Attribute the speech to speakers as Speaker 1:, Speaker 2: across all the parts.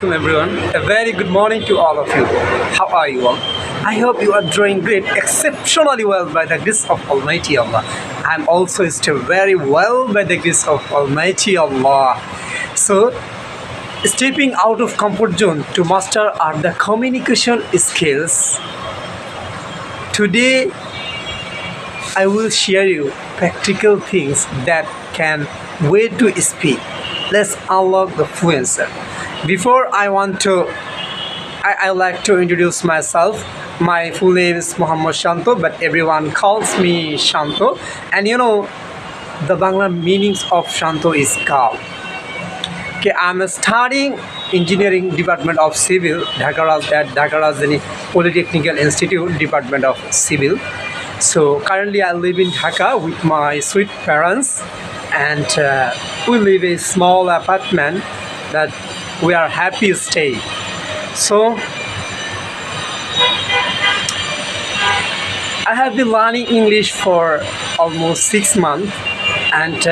Speaker 1: Everyone, a very good morning to all of you. How are you all? I hope you are doing great, exceptionally well by the grace of Almighty Allah. I'm also still very well by the grace of Almighty Allah. So, stepping out of comfort zone to master are the communication skills. Today, I will share you practical things that can way to speak. Let's unlock the fluencer. Before I like to introduce myself. My full name is Mohammad Shanto, but everyone calls me Shanto. And the Bangla meanings of Shanto is calm. Okay, I'm studying engineering department of civil at Dhaka Rajdhani Polytechnical Institute Department of Civil. So currently I live in Dhaka with my sweet parents, and we live in a small apartment that we are happy staying. So I have been learning English for almost 6 months, and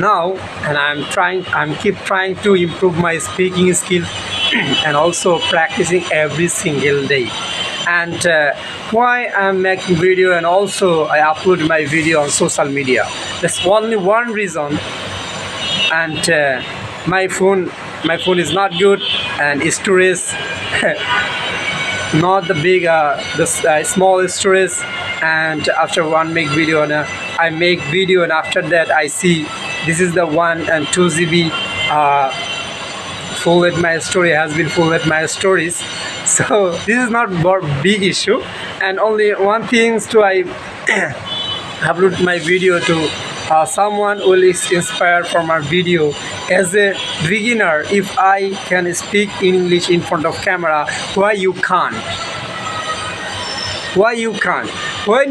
Speaker 1: now, and I'm keep trying to improve my speaking skills and also practicing every single day. And why I'm making video and also I upload my video on social media. That's only one reason. And my phone is not good, and storage not the big small storage. And after one make video, and I make video, and after that I see this is the 1 and 2 GB full at my story has been full at my stories. So this is not big issue, and only one thing to I upload my video to someone will is inspired from our video. As a beginner, if I can speak in English in front of camera, why you can't? Why you can't? When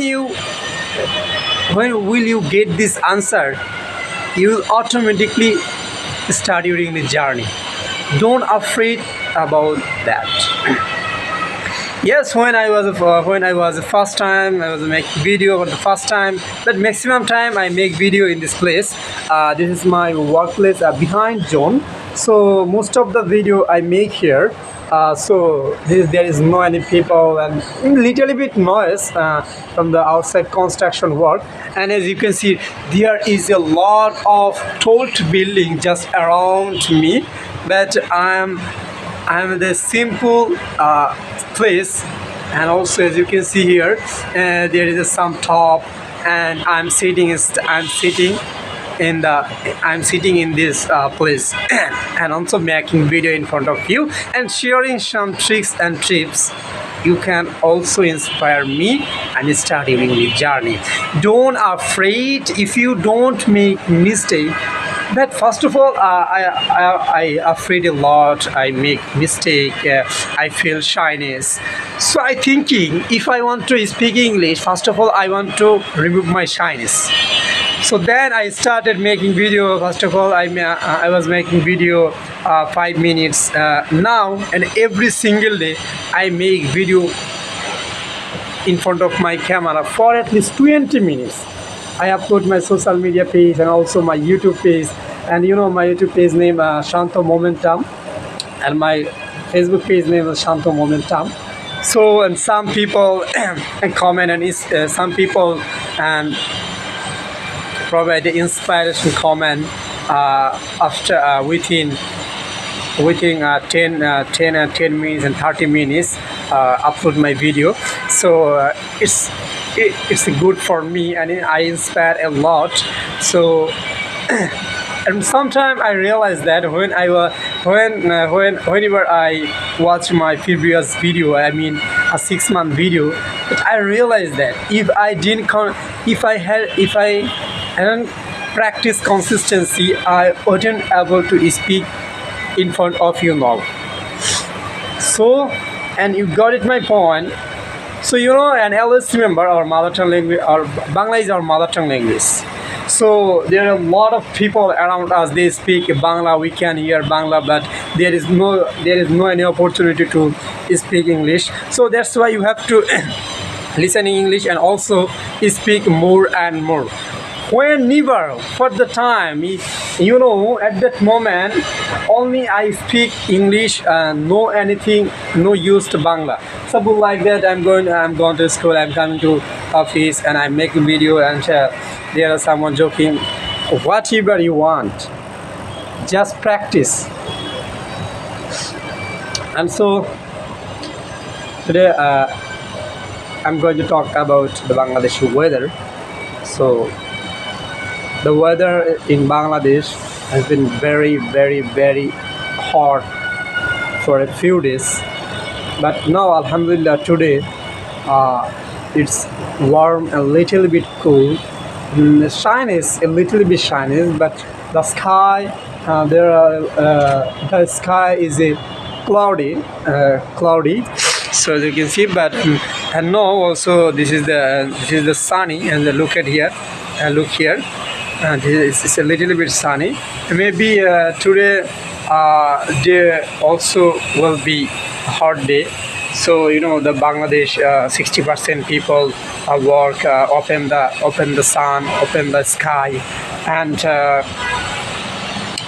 Speaker 1: will you get this answer? You will automatically start your English journey. Don't afraid about that. Yes, when I was the first time I was making video for the first time, but maximum time I make video in this place. This is my workplace behind zone. So most of the video I make here. There is no any people and little bit noise from the outside construction work. And as you can see, there is a lot of tall building just around me, but I'm the simple place. And also, as you can see here, there is some top, and I'm sitting in this place and also making video in front of you and sharing some tricks and tips. You can also inspire me and start your English journey. Don't afraid if you don't make mistake. But first of all, I afraid a lot. I make mistake. I feel shyness. So I thinking if I want to speak English, first of all I want to remove my shyness. So then I started making video. First of all, I was making video 5 minutes now, and every single day I make video in front of my camera for at least 20 minutes. I upload my social media page and also my YouTube page, and my YouTube page name Shanto Momentum, and my Facebook page name is Shanto Momentum. So, and some people comment, and some people provide the inspiration comment after within 10 minutes and 30 minutes upload my video. So it's good for me, and I inspire a lot. So and sometimes I realize that whenever I watch my previous video, I mean a 6-month video, but I realize that if I hadn't practiced consistency, I wasn't able to speak in front of you now. So, and you got it my point. So and always remember our mother tongue language, our Bangla is our mother tongue language. So there are a lot of people around us, they speak Bangla, we can hear Bangla, but there is no any opportunity to speak English. So that's why you have to listen in English and also speak more and more. whenever for the time, at that moment only I speak English and no anything, no use to Bangla. Suppose like that, I'm going to school, I'm coming to office, and I'm making video, and there is someone joking. Whatever you want, just practice. And so today I'm going to talk about the Bangladeshi weather. So the weather in Bangladesh has been very, very, very hot for a few days. But now, Alhamdulillah, today it's warm, a little bit cool. The shine is a little bit shiny, but the sky, the sky is a cloudy. So as you can see, but and now also this is the sunny, and look at here, look here. It's a little bit sunny. Maybe today there also will be a hot day. So the Bangladesh 60% people work, open the sun, open the sky, and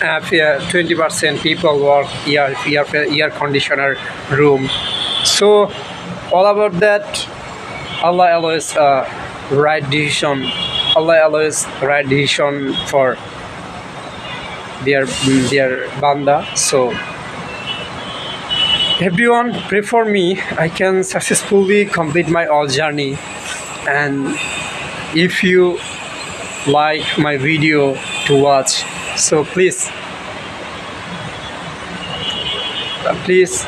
Speaker 1: 20% people work air conditioner room. So all about that, Allah always right decision. Allah always right decision for their banda. So everyone pray for me. I can successfully complete my all journey. And if you like my video to watch, so please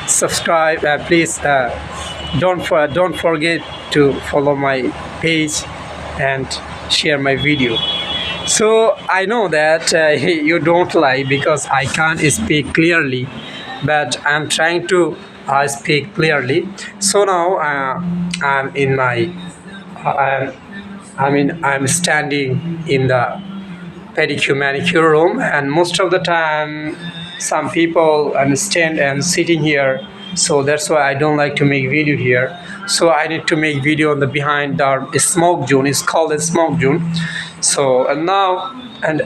Speaker 1: subscribe. Please don't forget to follow my page and share my video. So I know that you don't like because I can't speak clearly, but I'm trying to speak clearly. So now I'm in my I'm standing in the pedicure manicure room, and most of the time some people stand and sitting here. So that's why I don't like to make video here. So I need to make video on the behind the smoke zone. It's called a smoke zone. So and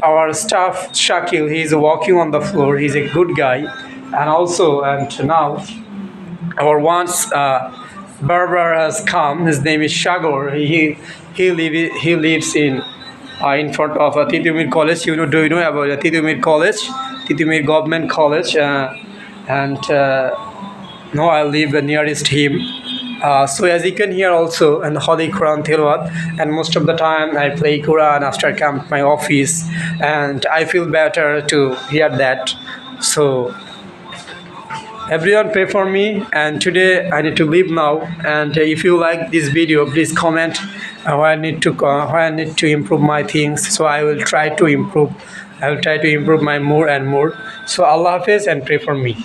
Speaker 1: our staff Shakil, he's walking on the floor. He's a good guy. And now our once barber has come. His name is Shagor. He lives in front of Titumir College. Do you know about Titumir College? Titumir Government College. And now I live nearest him. So as you can hear also, and Holy Quran Tilawat, and most of the time I play Quran after I come to my office, and I feel better to hear that. So everyone pray for me, and today I need to leave now. And if you like this video, please comment where I need to improve my things. So I will try to improve my more and more. So Allah Hafiz, and pray for me.